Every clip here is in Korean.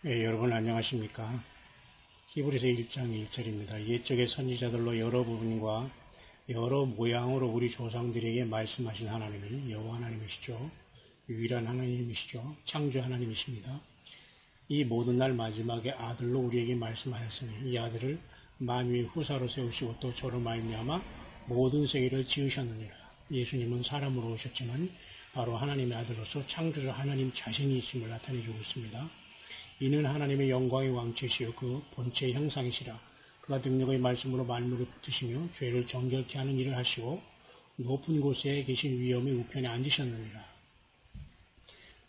여러분 안녕하십니까? 히브리서 1장 1절입니다. 옛적의 선지자들로 여러 부분과 여러 모양으로 우리 조상들에게 말씀하신 하나님이 여호와 하나님이시죠. 유일한 하나님이시죠. 창조 하나님이십니다. 이 모든 날 마지막에 아들로 우리에게 말씀하셨으니 이 아들을 만유의 후사로 세우시고 또 저로 말미암아 모든 세계를 지으셨느니라. 예수님은 사람으로 오셨지만 바로 하나님의 아들로서 창조주 하나님 자신이심을 나타내주고 있습니다. 이는 하나님의 영광의 왕체시요 그 본체의 형상이시라. 그가 능력의 말씀으로 만물을 붙드시며 죄를 정결케 하는 일을 하시고 높은 곳에 계신 위엄의 우편에 앉으셨느니라.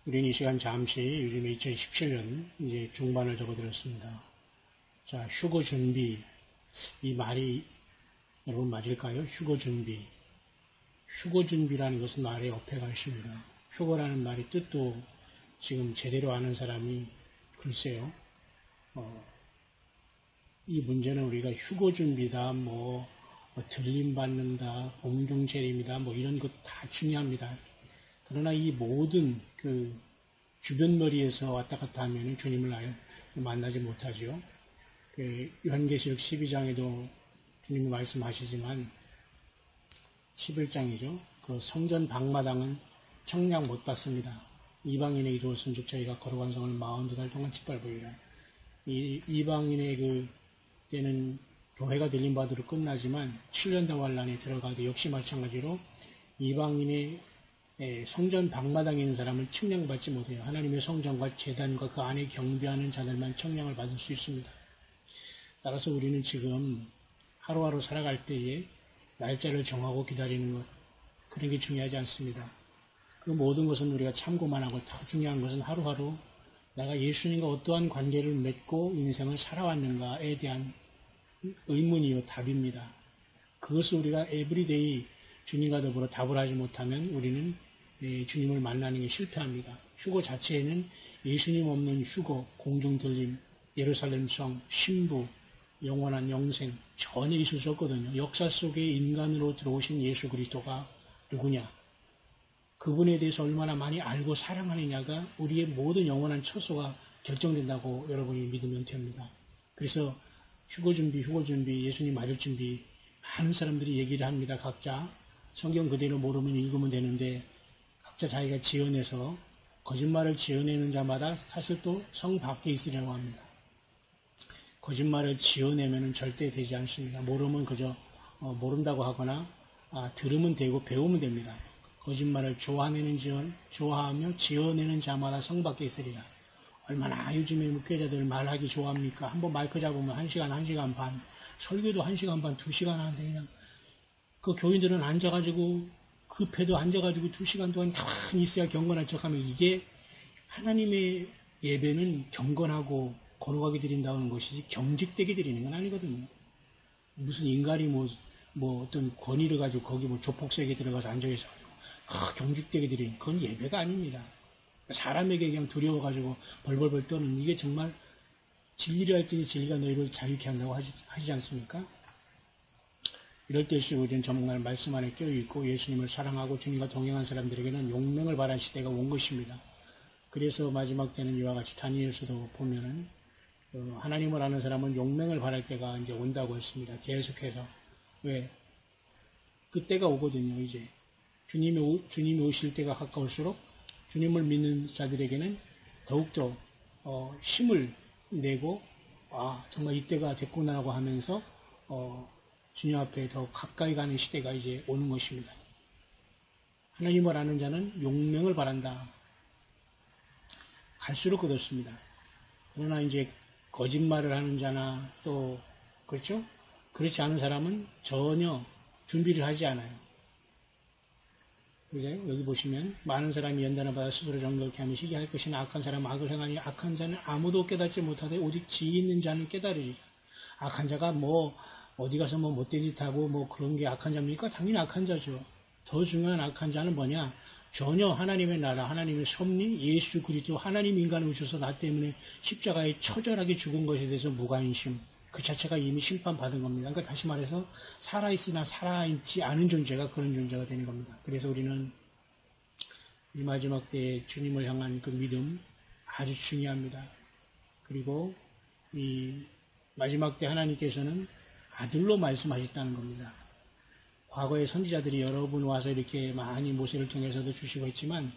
우리는 이 시간 잠시 요즘에 2017년 이제 중반을 접어들었습니다. 자, 휴거 준비. 이 말이 여러분 맞을까요? 휴거 준비. 휴거 준비라는 것은 말의 어폐가 있습니다. 휴거라는 말의 뜻도 지금 제대로 아는 사람이 글쎄요. 이 문제는 우리가 휴거 준비다, 들림 받는다, 공중재림이다, 이런 것 다 중요합니다. 그러나 이 모든 그 주변머리에서 왔다 갔다 하면 주님을 만나지 못하죠. 그 요한계시록 12장에도 주님이 말씀하시지만 11장이죠. 그 성전 방마당은 청량 못 받습니다. 이방인에게 주었은즉 저희가 거룩한 성을 42달 동안 짓밟으리라. 이 이방인의 그 때는 교회가 들림 받으러 끝나지만 7년 대환란에 들어가도 역시 마찬가지로 이방인의 성전 방마당에 있는 사람을 측량받지 못해요. 하나님의 성전과 제단과 그 안에 경배하는 자들만 청량을 받을 수 있습니다. 따라서 우리는 지금 하루하루 살아갈 때에 날짜를 정하고 기다리는 것, 그런 게 중요하지 않습니다. 그 모든 것은 우리가 참고만 하고 더 중요한 것은 하루하루 내가 예수님과 어떠한 관계를 맺고 인생을 살아왔는가에 대한 의문이요 답입니다. 그것을 우리가 에브리데이 주님과 더불어 답을 하지 못하면 우리는 주님을 만나는 게 실패합니다. 휴거 자체에는 예수님 없는 휴거, 공중들림, 예루살렘 성, 신부, 영원한 영생 전혀 있을 수 없거든요. 역사 속에 인간으로 들어오신 예수 그리스도가 누구냐? 그분에 대해서 얼마나 많이 알고 사랑하느냐가 우리의 모든 영원한 처소가 결정된다고 여러분이 믿으면 됩니다. 그래서 휴거 준비, 예수님 맞을 준비 많은 사람들이 얘기를 합니다. 각자 성경 그대로 모르면 읽으면 되는데 각자 자기가 지어내서 거짓말을 지어내는 자마다 사실 또 성 밖에 있으려고 합니다. 거짓말을 지어내면 절대 되지 않습니다. 모르면 그저 모른다고 하거나 들으면 되고 배우면 됩니다. 거짓말을 좋아하며 지어내는 자마다 성 밖에 있으리라. 얼마나 요즘에 목회자들 말하기 좋아합니까? 한번 마이크 잡으면 1시간 반, 설교도 1시간 반, 2시간 하는데 그냥 그 교인들은 앉아가지고 급해도 앉아가지고 2시간 동안 가만히 있어야 경건한 척하면 이게 하나님의 예배는 경건하고 거룩하게 드린다는 것이지 경직되게 드리는 건 아니거든요. 무슨 인간이 어떤 권위를 가지고 거기 조폭석에 들어가서 앉아계셔 경직되게 드리는 그건 예배가 아닙니다. 사람에게 그냥 두려워가지고 벌벌벌 떠는 이게 정말 진리를 할지니 진리가 너희를 자유케 한다고 하지 않습니까? 이럴 때일수록 우리는 정말 말씀 안에 껴있고 예수님을 사랑하고 주님과 동행한 사람들에게는 용맹을 바란 시대가 온 것입니다. 그래서 마지막 때는 이와 같이 다니엘서도 보면은 하나님을 아는 사람은 용맹을 바랄 때가 이제 온다고 했습니다. 계속해서. 왜? 그 때가 오거든요, 이제. 주님이 오실 때가 가까울수록 주님을 믿는 자들에게는 더욱더 힘을 내고 정말 이때가 됐구나라고 하면서 주님 앞에 더 가까이 가는 시대가 이제 오는 것입니다. 하나님을 아는 자는 용맹을 바란다. 갈수록 그렇습니다. 그러나 이제 거짓말을 하는 자나 또 그렇죠? 그렇지 않은 사람은 전혀 준비를 하지 않아요. 여기 보시면 많은 사람이 연단을 받아 스스로 정결케 하며 시기할 것이나 악한 사람은 악을 행하니 악한 자는 아무도 깨닫지 못하되 오직 지혜 있는 자는 깨달으리라. 악한 자가 어디 가서 못된 짓 하고 그런 게 악한 자입니까? 당연히 악한 자죠. 더 중요한 악한 자는 뭐냐? 전혀 하나님의 나라, 하나님의 섭리, 예수 그리스도 하나님 인간을 오셔서 나 때문에 십자가에 처절하게 죽은 것에 대해서 무관심, 그 자체가 이미 심판받은 겁니다. 그러니까 다시 말해서 살아있으나 살아있지 않은 존재가 그런 존재가 되는 겁니다. 그래서 우리는 이 마지막 때에 주님을 향한 그 믿음 아주 중요합니다. 그리고 이 마지막 때 하나님께서는 아들로 말씀하셨다는 겁니다. 과거의 선지자들이 여러 분 와서 이렇게 많이 모세를 통해서도 주시고 했지만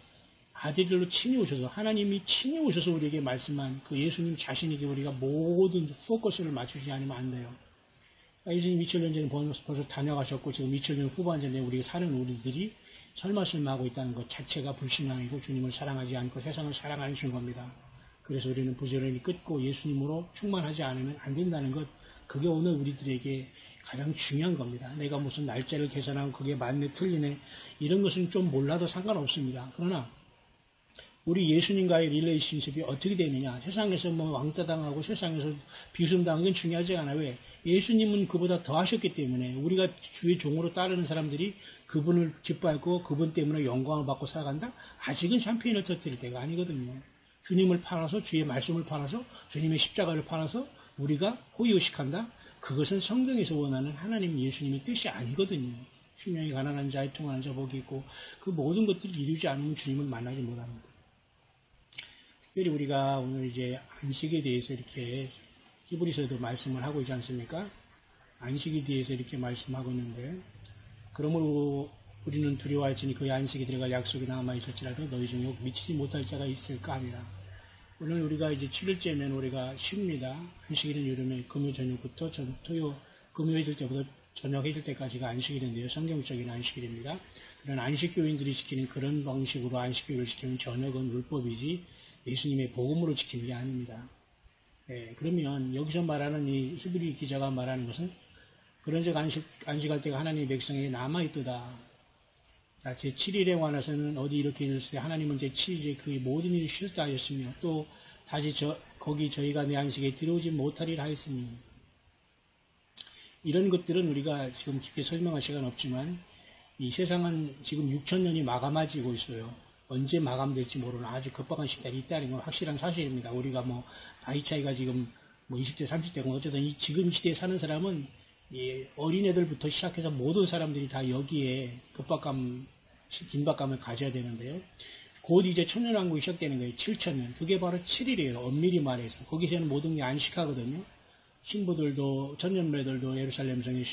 아들로 친히 오셔서 하나님이 친히 오셔서 우리에게 말씀한 그 예수님 자신에게 우리가 모든 포커스를 맞추지 않으면 안 돼요. 예수님 2000년 전에 벌써 다녀가셨고 지금 2000년 후반전에 우리가 사는 우리들이 설마설마하고 있다는 것 자체가 불신앙이고 주님을 사랑하지 않고 세상을 사랑하는 겁니다. 그래서 우리는 부지런히 끊고 예수님으로 충만하지 않으면 안 된다는 것, 그게 오늘 우리들에게 가장 중요한 겁니다. 내가 무슨 날짜를 계산하고 그게 맞네 틀리네 이런 것은 좀 몰라도 상관없습니다. 그러나 우리 예수님과의 릴레이션십이 어떻게 되느냐, 세상에서 뭐 왕따당하고 세상에서 비웃음당하는 건 중요하지 않아요. 왜? 예수님은 그보다 더 하셨기 때문에 우리가 주의 종으로 따르는 사람들이 그분을 기뻐하고 그분 때문에 영광을 받고 살아간다? 아직은 샴페인을 터뜨릴 때가 아니거든요. 주님을 팔아서 주의 말씀을 팔아서 주님의 십자가를 팔아서 우리가 호의호식한다? 그것은 성경에서 원하는 하나님 예수님의 뜻이 아니거든요. 심령이 가난한 자에 통하는 자 복이 있고 그 모든 것들을 이루지 않으면 주님을 만나지 못합니다. 특별히 우리가 오늘 이제 안식에 대해서 이렇게 히브리서에도 말씀을 하고 있지 않습니까? 안식에 대해서 이렇게 말씀하고 있는데, 그러므로 우리는 두려워할지니 그의 안식에 들어갈 약속이 남아 있었지라도 너희 중에 미치지 못할 자가 있을까 하니라. 오늘 우리가 이제 7일째면 우리가 쉽니다. 안식일은 여름에 금요 저녁부터 금요 해질 때부터 저녁 해질 때까지가 안식일인데요. 성경적인 안식일입니다. 그런 안식교인들이 지키는 그런 방식으로 안식교를 지키는 저녁은 율법이지 예수님의 복음으로 지키는 게 아닙니다. 그러면 여기서 말하는 이 히브리 기자가 말하는 것은 그런즉 안식할 때가 하나님의 백성에게 남아있도다. 자, 제7일에 관해서는 어디 이렇게 읽었을 때 하나님은 제7일에 그의 모든 일을 쉬었다 하였으며 또 다시 거기 저희가 내 안식에 들어오지 못하리라 하였으니, 이런 것들은 우리가 지금 깊게 설명할 시간 없지만 이 세상은 지금 6000년이 마감해지고 있어요. 언제 마감될지 모르는 아주 급박한 시대에 있다는 건 확실한 사실입니다. 우리가 뭐 나이 차이가 지금 뭐 20대 30대고 어쨌든 지금 시대에 사는 사람은 어린애들부터 시작해서 모든 사람들이 다 여기에 긴박감을 가져야 되는데요. 곧 이제 천년왕국이 시작되는 거예요. 7000년. 그게 바로 7일이에요. 엄밀히 말해서. 거기서는 모든 게 안식하거든요. 신부들도, 천년매들도 예루살렘 성에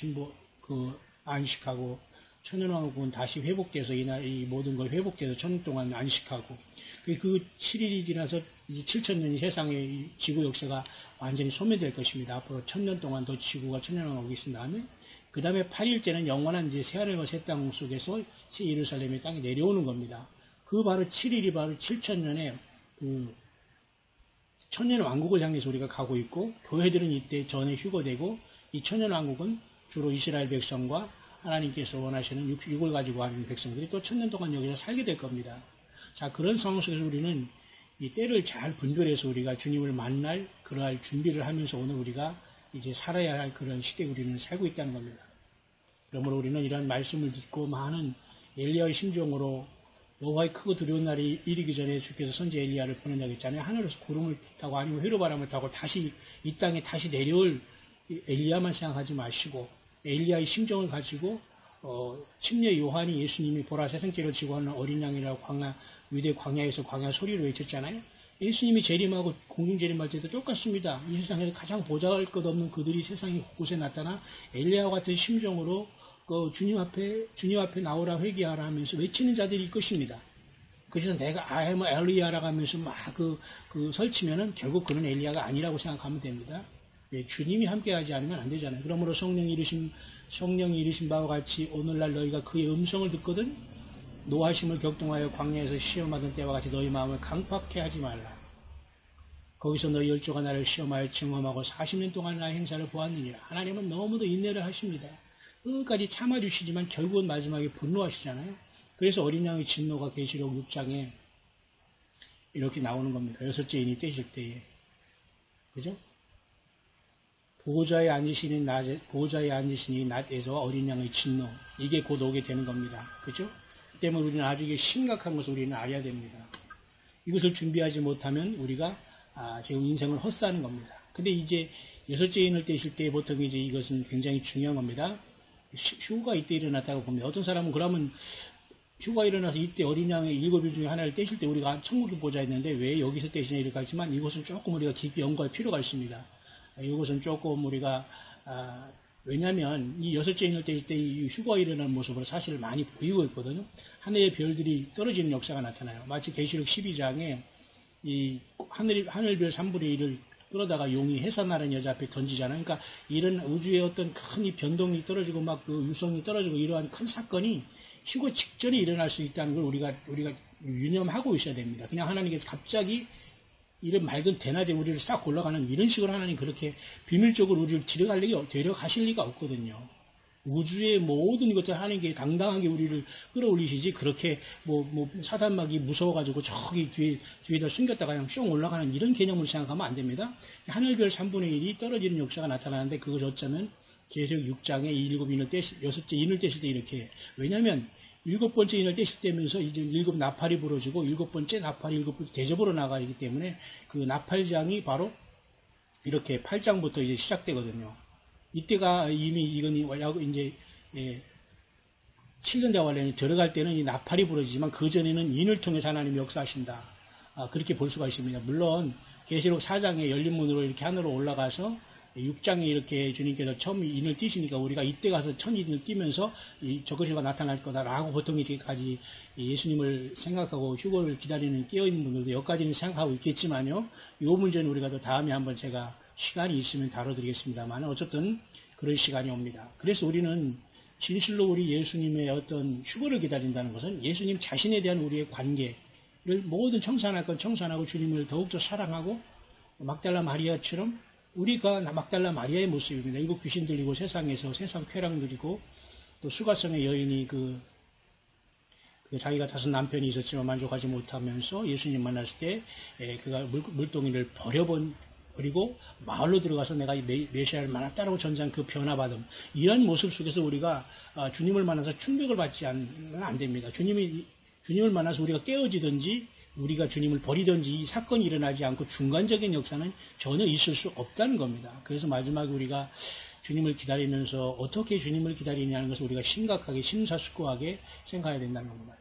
안식하고, 천년왕국은 다시 회복돼서 이 모든 걸 회복돼서 천년 동안 안식하고, 그 7일이 지나서 이제 7000년이 세상의 지구 역사가 완전히 소멸될 것입니다. 앞으로 1000년 동안 더 지구가 천년왕국이 있은 다음에, 그 다음에 8일째는 영원한 이제 새하늘과 새 땅 속에서 새 예루살렘의 땅에 내려오는 겁니다. 그 바로 7일이 바로 7000년에 그 천년왕국을 향해서 우리가 가고 있고, 교회들은 이때 전에 휴거되고, 이 천년왕국은 주로 이스라엘 백성과 하나님께서 원하시는 육을 가지고 하는 백성들이 또 1000년 동안 여기서 살게 될 겁니다. 자, 그런 상황 속에서 우리는 이 때를 잘 분별해서 우리가 주님을 만날 그러할 준비를 하면서 오늘 우리가 이제 살아야 할 그런 시대에 우리는 살고 있다는 겁니다. 그러므로 우리는 이런 말씀을 듣고 많은 엘리야의 심정으로 여호와의 크고 두려운 날이 이르기 전에 주께서 선지 엘리야를 보낸다고 했잖아요. 하늘에서 구름을 타고 아니면 회로바람을 타고 다시 이 땅에 다시 내려올 엘리야만 생각하지 마시고 엘리야의 심정을 가지고 침례 요한이 예수님이 보라 세상죄를 지고 하는 어린 양이라고 유대 광야에서 광야 소리를 외쳤잖아요. 예수님이 재림하고 공중 재림할 때도 똑같습니다. 이 세상에서 가장 보잘것없는 그들이 세상의 곳곳에 나타나 엘리야와 같은 심정으로 주님 앞에 나오라 회개하라 하면서 외치는 자들이 있을 것입니다. 그래서 내가 I am 엘리야라고 하면서 막 설치면은 결국 그는 엘리야가 아니라고 생각하면 됩니다. 주님이 함께하지 않으면 안 되잖아요. 그러므로 성령이 이르신 바와 같이 오늘날 너희가 그의 음성을 듣거든 노하심을 격동하여 광야에서 시험하던 때와 같이 너희 마음을 강팍해 하지 말라. 거기서 너희 열조가 나를 시험하여 증험하고 40년 동안 나의 행사를 보았느니라. 하나님은 너무도 인내를 하십니다. 끝까지 참아주시지만 결국은 마지막에 분노하시잖아요. 그래서 어린 양의 진노가 계시록 6장에 이렇게 나오는 겁니다. 6째 인이 떼실 때에. 그죠? 보호자에 앉으시니 낮에서 어린 양의 진노. 이게 곧 오게 되는 겁니다. 그죠? 그 때문에 우리는 아주 이게 심각한 것을 우리는 알아야 됩니다. 이것을 준비하지 못하면 우리가 지금 인생을 헛사는 겁니다. 근데 이제 6째 인을 떼실 때 보통 이제 이것은 굉장히 중요한 겁니다. 휴가 이때 일어났다고 봅니다. 어떤 사람은 그러면 휴가 일어나서 이때 어린 양의 7일 중에 하나를 떼실 때 우리가 천국에 보자 했는데 왜 여기서 떼시냐 이렇게 하지만 이것은 조금 우리가 깊이 연구할 필요가 있습니다. 이것은 조금 우리가 왜냐하면 이 6째 인을 떼실 때 이 휴가 일어나는 모습으로 사실 많이 보이고 있거든요. 하늘의 별들이 떨어지는 역사가 나타나요. 마치 계시록 12장에 이 하늘별 3분의 1을 끌어다가 용이 해산하는 여자 앞에 던지잖아요. 그러니까 이런 우주의 어떤 큰 이 변동이 떨어지고 막 그 유성이 떨어지고 이러한 큰 사건이 휴거 직전에 일어날 수 있다는 걸 우리가 유념하고 있어야 됩니다. 그냥 하나님께서 갑자기 이런 맑은 대낮에 우리를 싹 올라가는 이런 식으로 하나님 그렇게 비밀적으로 우리를 데려가실 리가 없거든요. 우주의 모든 것들 하나님께 당당하게 우리를 끌어올리시지 그렇게 사단막이 무서워가지고 저기 뒤에다 숨겼다가 그냥 뿅 올라가는 이런 개념을 생각하면 안 됩니다. 하늘별 3분의 1이 떨어지는 역사가 나타나는데 그것을 어쩌면 계시록 6장에 6째 인을 떼실 때 이렇게 왜냐하면 7번째 인을 떼실 때면서 이제 7 나팔이 부러지고 7번째 나팔이 7번째 대접으로 나가기 때문에 그 나팔장이 바로 이렇게 8장부터 이제 시작되거든요. 이때가 이미 이건 이제 7년 대활련에 들어갈 때는 이 나팔이 부러지지만 그 전에는 인을 통해서 하나님이 역사하신다. 그렇게 볼 수가 있습니다. 물론 계시록 4장에 열린 문으로 이렇게 하늘로 올라가서 6장에 이렇게 주님께서 처음 인을 띄시니까 우리가 이때 가서 천인을 띄면서 저것이가 나타날 거다라고 보통 이제까지 예수님을 생각하고 휴거를 기다리는 깨어있는 분들도 여기까지는 생각하고 있겠지만요. 이 문제는 우리가 또 다음에 한번 제가 시간이 있으면 다뤄드리겠습니다만 어쨌든 그런 시간이 옵니다. 그래서 우리는 진실로 우리 예수님의 어떤 휴거를 기다린다는 것은 예수님 자신에 대한 우리의 관계를 모든 청산할 건 청산하고 주님을 더욱더 사랑하고 막달라 마리아처럼 우리가 막달라 마리아의 모습입니다. 이거 귀신 들리고 세상에서 세상 쾌락 누리고 또 수가성의 여인이 그 자기가 5 남편이 있었지만 만족하지 못하면서 예수님 만났을 때 그가 물동이를 버리고 마을로 들어가서 내가 메시아를 만났다라고 전장 그 변화받음 이런 모습 속에서 우리가 주님을 만나서 충격을 받지 않으면 안 됩니다. 주님을 만나서 우리가 깨어지든지 우리가 주님을 버리든지 이 사건이 일어나지 않고 중간적인 역사는 전혀 있을 수 없다는 겁니다. 그래서 마지막에 우리가 주님을 기다리면서 어떻게 주님을 기다리냐는 것을 우리가 심각하게 심사숙고하게 생각해야 된다는 겁니다.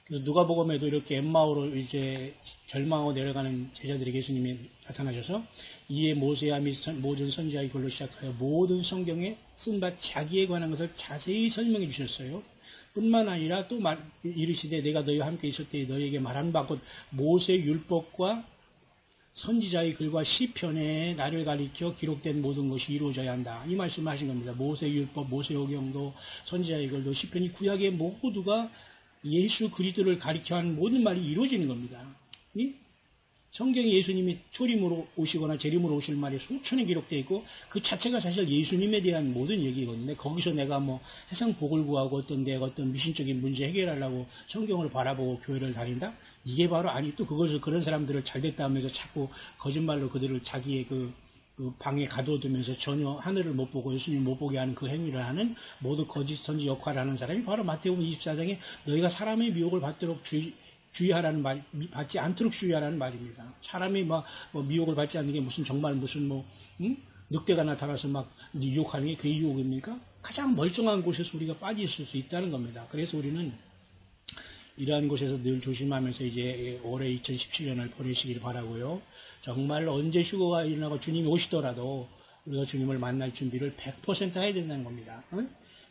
그래서 누가복음에도 이렇게 엠마오로 이제 절망하고 내려가는 제자들에게 예수님이 나타나셔서 이에 모세와 및 모든 선지자 이걸로 시작하여 모든 성경에 쓴 바 자기에 관한 것을 자세히 설명해 주셨어요. 뿐만 아니라 또 이르시되 내가 너희와 함께 있을 때 너희에게 말한 바 곧 모세 율법과 선지자의 글과 시편에 나를 가리켜 기록된 모든 것이 이루어져야 한다. 이 말씀을 하신 겁니다. 모세 율법, 모세 오경도, 선지자의 글도, 시편이 구약의 모두가 예수 그리스도를 가리켜 한 모든 말이 이루어지는 겁니다. 성경에 예수님이 초림으로 오시거나 재림으로 오실 말이 수천에 기록되어 있고 그 자체가 사실 예수님에 대한 모든 얘기거든요. 거기서 내가 세상 복을 구하고 내가 어떤 미신적인 문제 해결하려고 성경을 바라보고 교회를 다닌다? 이게 바로 또 그것을 그런 사람들을 잘됐다 하면서 자꾸 거짓말로 그들을 자기의 그 방에 가둬두면서 전혀 하늘을 못 보고 예수님 못 보게 하는 그 행위를 하는 모두 거짓 선지 역할을 하는 사람이 바로 마태복음 24장에 너희가 사람의 미혹을 받도록 주의하라는 말, 받지 않도록 주의하라는 말입니다. 사람이 미혹을 받지 않는 게 정말 늑대가 나타나서 유혹하는 게 그게 유혹입니까? 가장 멀쩡한 곳에서 우리가 빠져 있을 수 있다는 겁니다. 그래서 우리는 이러한 곳에서 늘 조심하면서 이제 올해 2017년을 보내시길 바라고요. 정말 언제 휴거가 일어나고 주님이 오시더라도 우리가 주님을 만날 준비를 100% 해야 된다는 겁니다.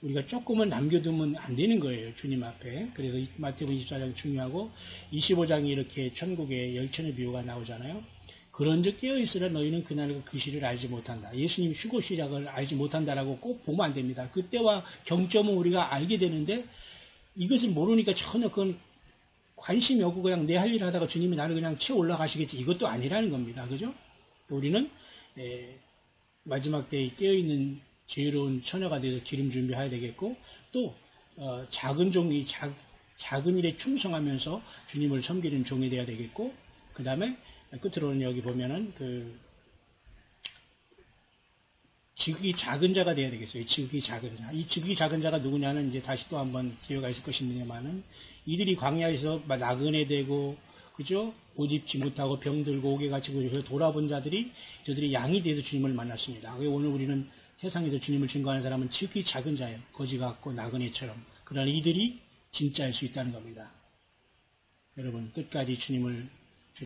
우리가 조금은 남겨두면 안 되는 거예요. 주님 앞에. 그래서 마태복음 24장 중요하고 25장이 이렇게 천국의 열천의 비유가 나오잖아요. 그런즉 깨어있으라 너희는 그날과 그 시를 알지 못한다. 예수님 휴거 시작을 알지 못한다라고 꼭 보면 안 됩니다. 그때와 경점은 우리가 알게 되는데 이것을 모르니까 전혀 그건 관심이 없고 그냥 내 할 일을 하다가 주님이 나를 그냥 채워 올라가시겠지. 이것도 아니라는 겁니다. 그죠? 우리는 마지막 때에 깨어있는 지혜로운 처녀가 돼서 기름 준비해야 되겠고 또 작은 종이 작은 일에 충성하면서 주님을 섬기는 종이 돼야 되겠고 그 다음에 끝으로는 여기 보면은 지극히 작은 자가 돼야 되겠어요. 지극히 작은 자. 이 지극히 작은 자가 누구냐는 이제 다시 또 한번 기회가 있을 것입니다만은 이들이 광야에서 나그네 되고 그죠? 옷 입지 못하고 병들고 옥에 갇히고 돌아본 자들이 저들이 양이 돼서 주님을 만났습니다. 오늘 우리는 세상에서 주님을 증거하는 사람은 지극히 작은 자예요. 거지 같고 나그네처럼. 그러나 이들이 진짜일 수 있다는 겁니다. 여러분 끝까지 주님을